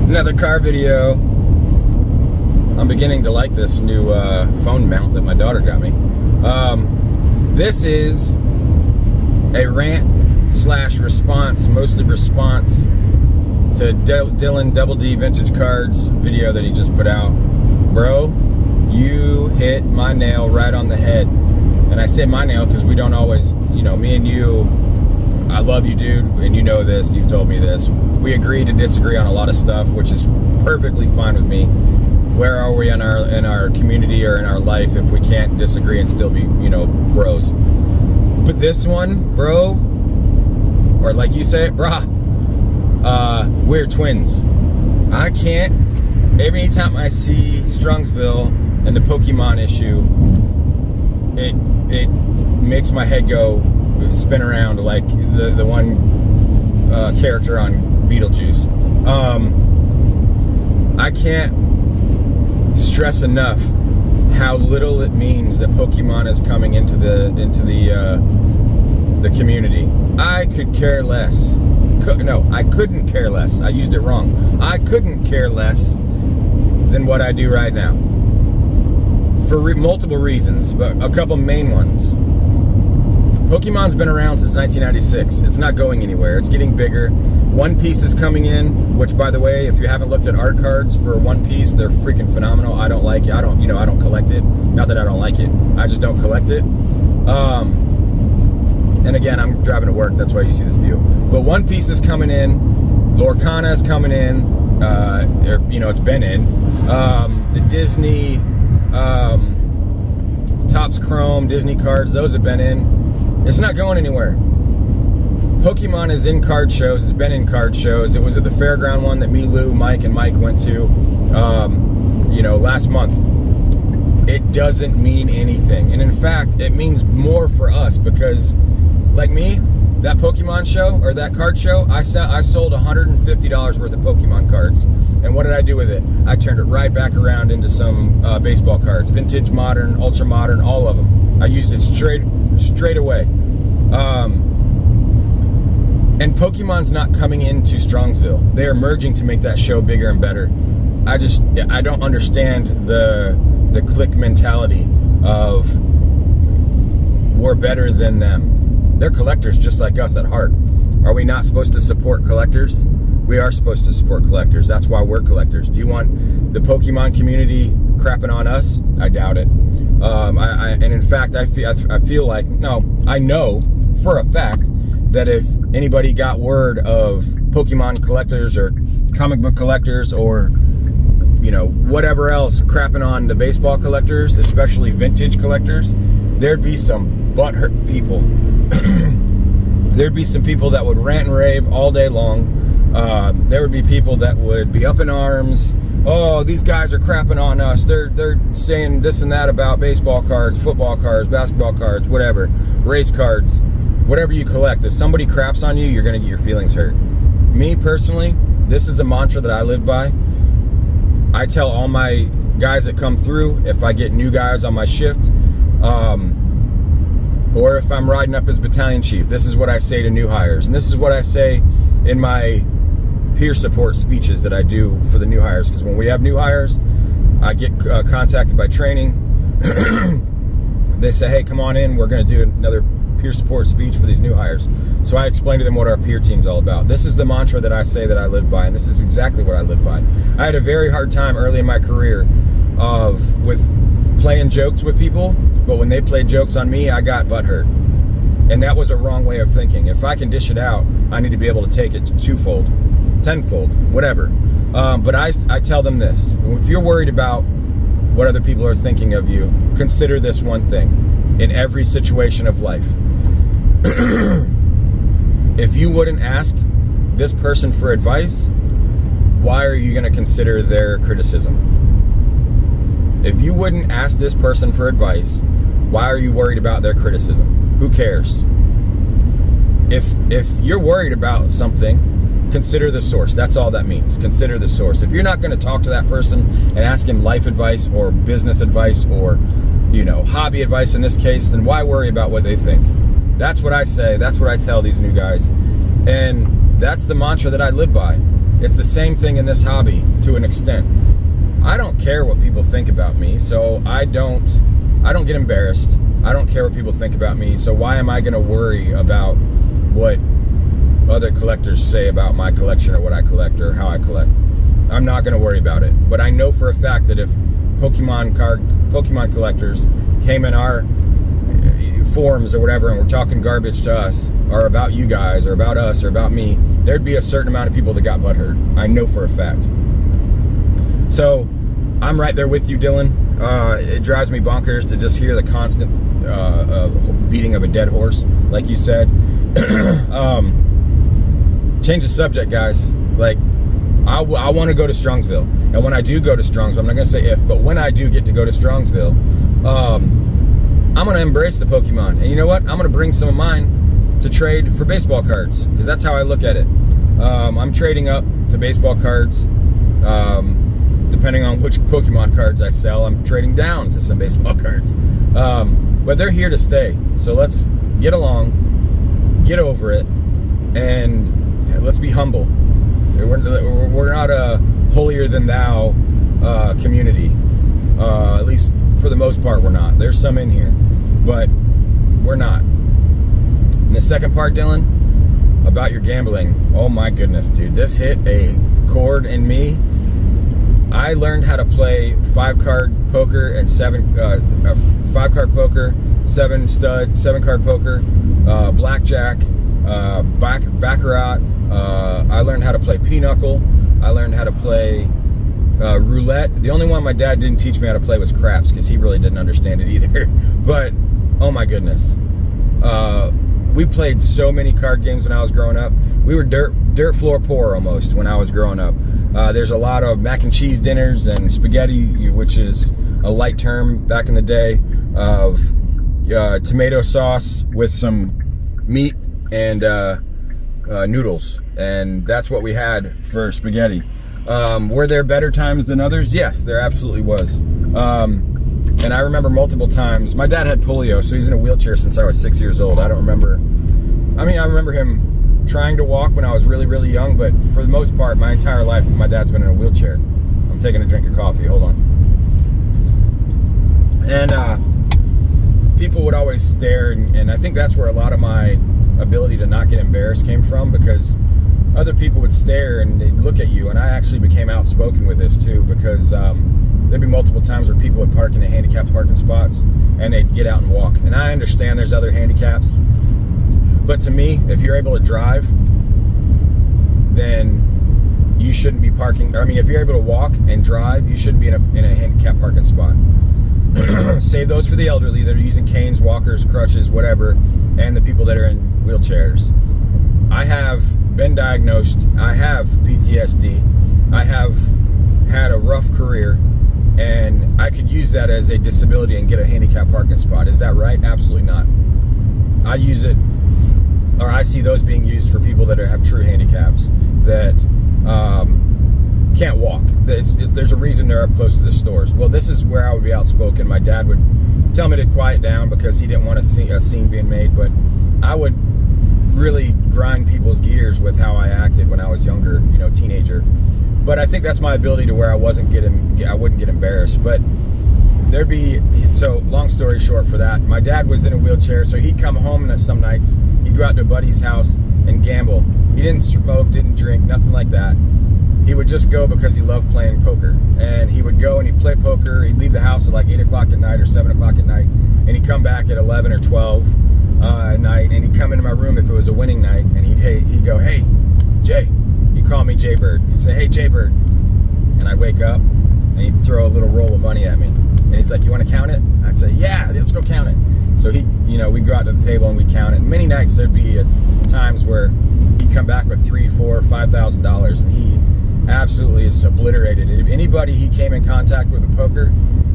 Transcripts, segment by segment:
Another car video. I'm beginning to like this new phone mount that my daughter got me. This is a rant/response, mostly response to Dylan Double D Vintage Cards video that he just put out. Bro, you hit my nail right on the head. And I say my nail because we don't always, me and you, I love you, dude, and you know this, you've told me this. We agree to disagree on a lot of stuff, which is perfectly fine with me. Where are we in our community or in our life if we can't disagree and still be, bros? But this one, bro, or like you say it, brah, we're twins. I can't, every time I see Strongsville and the Pokemon issue, it makes my head go spin around like the one character on Beetlejuice. I can't stress enough how little it means that Pokemon is coming into the community. I could care less. I couldn't care less. I used it wrong. I couldn't care less than what I do right now. For multiple reasons, but a couple main ones. Pokemon's been around since 1996. It's not going anywhere. It's getting bigger. One Piece is coming in, which, by the way, if you haven't looked at art cards for One Piece, they're freaking phenomenal. I don't like it. I don't collect it. Not that I don't like it. I just don't collect it. And again, I'm driving to work. That's why you see this view. But One Piece is coming in. Lorcana is coming in. It's been in. The Disney Topps Chrome Disney cards, those have been in. It's not going anywhere. Pokemon is in card shows. It's been in card shows. It was at the fairground one that me, Lou, Mike, and Mike went to, last month. It doesn't mean anything. And in fact, it means more for us because, like me, that Pokemon show or that card show, I sold $150 worth of Pokemon cards. And what did I do with it? I turned it right back around into some baseball cards. Vintage, modern, ultra modern, all of them. I used it straight away. And Pokemon's not coming into Strongsville. They are merging to make that show bigger and better. I don't understand the clique mentality of we're better than them. They're collectors just like us at heart. Are we not supposed to support collectors? We are supposed to support collectors. That's why we're collectors. Do you want the Pokemon community crapping on us? I doubt it. And in fact, I feel like, no, I know for a fact that if anybody got word of Pokemon collectors or comic book collectors or, whatever else crapping on the baseball collectors, especially vintage collectors, there'd be some butthurt people. There'd be some people that would rant and rave all day long. There would be people that would be up in arms. Oh, these guys are crapping on us. They're saying this and that about baseball cards, football cards, basketball cards, whatever, race cards, whatever you collect. If somebody craps on you, you're going to get your feelings hurt. Me personally, this is a mantra that I live by. I tell all my guys that come through, if I get new guys on my shift, or if I'm riding up as battalion chief, this is what I say to new hires. And this is what I say in my peer support speeches that I do for the new hires. Because when we have new hires, I get contacted by training. They say, hey, come on in. We're going to do another peer support speech for these new hires. So I explain to them what our peer team's all about. This is the mantra that I say that I live by, and this is exactly what I live by. I had a very hard time early in my career with playing jokes with people, but when they played jokes on me, I got butthurt. And that was a wrong way of thinking. If I can dish it out, I need to be able to take it twofold, tenfold, whatever. But I tell them this. If you're worried about what other people are thinking of you, consider this one thing in every situation of life. If you wouldn't ask this person for advice, why are you going to consider their criticism? If you wouldn't ask this person for advice, why are you worried about their criticism? Who cares? If you're worried about something, consider the source. That's all that means. Consider the source. If you're not going to talk to that person and ask him life advice or business advice or, hobby advice in this case, then why worry about what they think? That's what I say. That's what I tell these new guys. And that's the mantra that I live by. It's the same thing in this hobby to an extent. I don't care what people think about me, so I don't get embarrassed. I don't care what people think about me, so why am I going to worry about what other collectors say about my collection or what I collect or how I collect? I'm not going to worry about it. But I know for a fact that if Pokemon collectors came in our forums or whatever and were talking garbage to us or about you guys or about us or about me, there'd be a certain amount of people that got butthurt. I know for a fact. So I'm right there with you, Dylan. It drives me bonkers to just hear the constant beating of a dead horse, like you said. Change the subject, guys. Like, I want to go to Strongsville, and when I do go to Strongsville, I'm not going to say if, but when I do get to go to Strongsville, I'm going to embrace the Pokemon. And you know what? I'm going to bring some of mine to trade for baseball cards, because that's how I look at it. I'm trading up to baseball cards. Depending on which Pokemon cards I sell, I'm trading down to some baseball cards. But they're here to stay. So let's get along, get over it, and let's be humble. We're not a holier-than-thou community. At least for the most part, we're not. There's some in here, but we're not. And the second part, Dylan, about your gambling. Oh my goodness, dude. This hit a chord in me. I learned how to play 5-card poker and 5-card poker, 7 stud, 7-card poker, blackjack, baccarat. I learned how to play pinochle. I learned how to play roulette. The only one my dad didn't teach me how to play was craps, because he really didn't understand it either. But oh my goodness, we played so many card games when I was growing up. We were dirt floor poor almost when I was growing up. There's a lot of mac and cheese dinners and spaghetti, which is a light term back in the day, of tomato sauce with some meat and noodles, and that's what we had for spaghetti. Were there better times than others? Yes, there absolutely was. And I remember multiple times. My dad had polio, so he's in a wheelchair since I was 6 years old. I remember him trying to walk when I was really, really young, but for the most part, my entire life, my dad's been in a wheelchair. I'm taking a drink of coffee. Hold on. And people would always stare, and I think that's where a lot of my ability to not get embarrassed came from, because other people would stare and they'd look at you, and I actually became outspoken with this too, because there'd be multiple times where people would park in the handicapped parking spots and they'd get out and walk. And I understand there's other handicaps, but to me, if you're able to drive, then you shouldn't be parking. If you're able to walk and drive, you shouldn't be in a handicapped parking spot. Save those for the elderly that are using canes, walkers, crutches, whatever, and the people that are in wheelchairs. I have been diagnosed. I have PTSD. I have had a rough career, and I could use that as a disability and get a handicapped parking spot. Is that right? Absolutely not. I use it, or I see those being used for people that have true handicaps that can't walk. There's a reason they're up close to the stores. Well, this is where I would be outspoken. My dad would tell me to quiet down because he didn't want a scene being made, but I would really grind people's gears with how I acted when I was younger, teenager. But I think that's my ability to where I wouldn't get embarrassed. But so long story short for that, my dad was in a wheelchair, so he'd come home some nights, he'd go out to a buddy's house and gamble. He didn't smoke, didn't drink, nothing like that. He would just go because he loved playing poker. And he would go and he'd play poker. He'd leave the house at like 8 o'clock at night or 7 o'clock at night. And he'd come back at 11 or 12 at night. And he'd come into my room if it was a winning night. And he'd go, "Hey, Jay." He'd call me Jay Bird. He'd say, "Hey, Jay Bird." And I'd wake up and he'd throw a little roll of money at me. And he's like, "You want to count it?" I'd say, "Yeah, let's go count it." So we'd go out to the table and we'd count it. And many nights there'd be times where back with $3,000, $4,000, $5,000, and he absolutely is obliterated. If anybody he came in contact with a poker,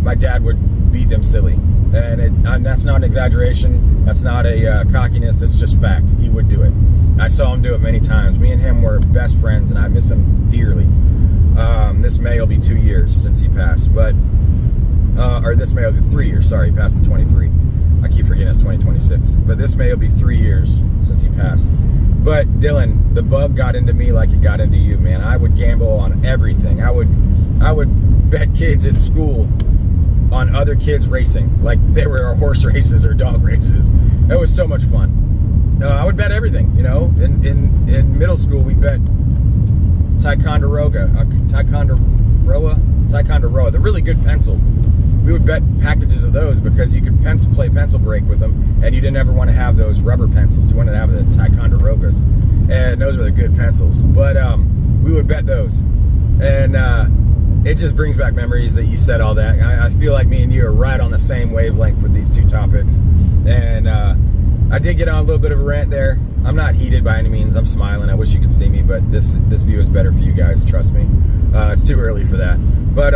my dad would beat them silly. And that's not an exaggeration. That's not a cockiness. It's just fact. He would do it. I saw him do it many times. Me and him were best friends, and I miss him dearly. This May will be 2 years since he passed, or this May will be 3 years. Sorry, he passed in 23. I keep forgetting it's 2026. But this May will be 3 years since he passed. But Dylan, the bug got into me like it got into you, man. I would gamble on everything. I would bet kids at school on other kids racing, like they were horse races or dog races. It was so much fun. I would bet everything, you know. In middle school, we bet Ticonderoga, the really good pencils. We would bet packages of those because you could play pencil break with them, and you didn't ever want to have those rubber pencils. You wanted to have the Ticonderogas, and those were the good pencils. But we would bet those, and it just brings back memories that you said all that. I feel like me and you are right on the same wavelength with these two topics, and I did get on a little bit of a rant there. I'm not heated by any means. I'm smiling. I wish you could see me, but this view is better for you guys. Trust me. It's too early for that. But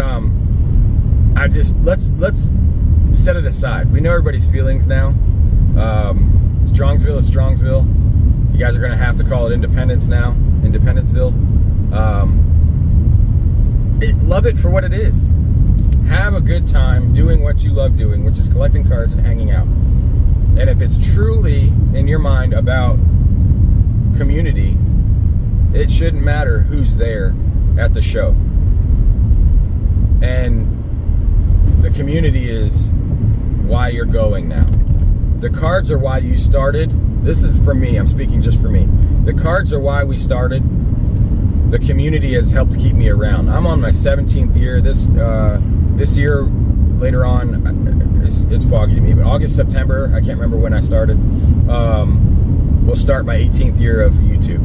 let's set it aside. We know everybody's feelings now. Strongsville is Strongsville. You guys are going to have to call it Independence now. Independenceville. Love it for what it is. Have a good time doing what you love doing, which is collecting cards and hanging out. And if it's truly in your mind about community, it shouldn't matter who's there at the show. And the community is why you're going now. The cards are why you started. This is for me. I'm speaking just for me. The cards are why we started. The community has helped keep me around. I'm on my 17th year. This year, later on, it's foggy to me, but August, September, I can't remember when I started, we'll start my 18th year of YouTube.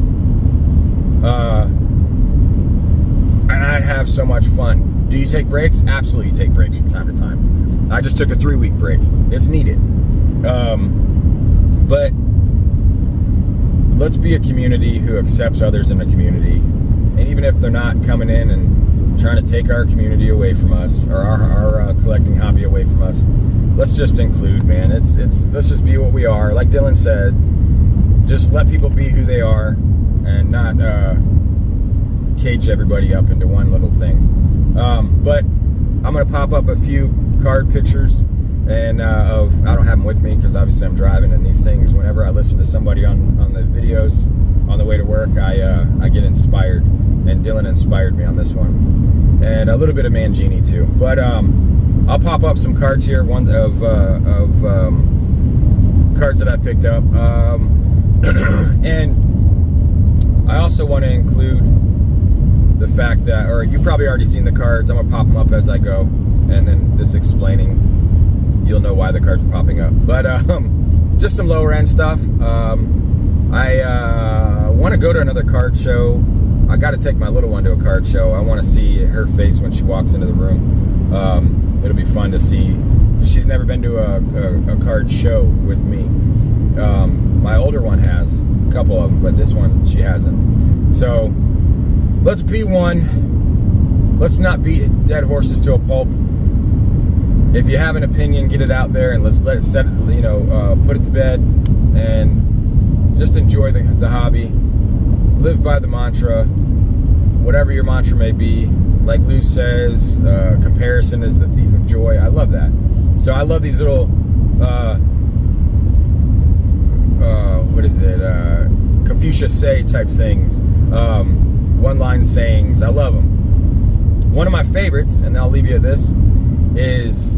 And I have so much fun. Do you take breaks? Absolutely, you take breaks from time to time. I just took a 3-week break. It's needed. But let's be a community who accepts others in the community. And even if they're not coming in and trying to take our community away from us, or our collecting hobby away from us, let's just include, man. Let's just be what we are. Like Dylan said, just let people be who they are and not cage everybody up into one little thing. But I'm gonna pop up a few card pictures and I don't have them with me because obviously I'm driving, and these things, whenever I listen to somebody on the videos on the way to work, I get inspired, and Dylan inspired me on this one, and a little bit of Mangini too. But I'll pop up some cards here, one of cards that I picked up, and I also want to include the fact that, or you probably already seen the cards. I'm gonna pop them up as I go, and then this explaining, you'll know why the cards are popping up. But just some lower end stuff. I want to go to another card show. I got to take my little one to a card show. I want to see her face when she walks into the room. It'll be fun to see, because she's never been to a card show with me. My older one has a couple of them, but this one she hasn't. So let's be one. Let's not beat dead horses to a pulp. If you have an opinion, get it out there, and let's let it set it, put it to bed, and just enjoy the hobby. Live by the mantra, whatever your mantra may be. Like Lou says, comparison is the thief of joy. I love that. So I love these little, Confucius say type things, one-line sayings. I love them. One of my favorites, and I'll leave you at this, is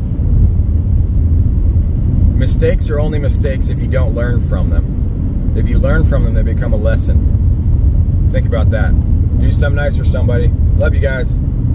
mistakes are only mistakes if you don't learn from them. If you learn from them, they become a lesson. Think about that. Do something nice for somebody. Love you guys.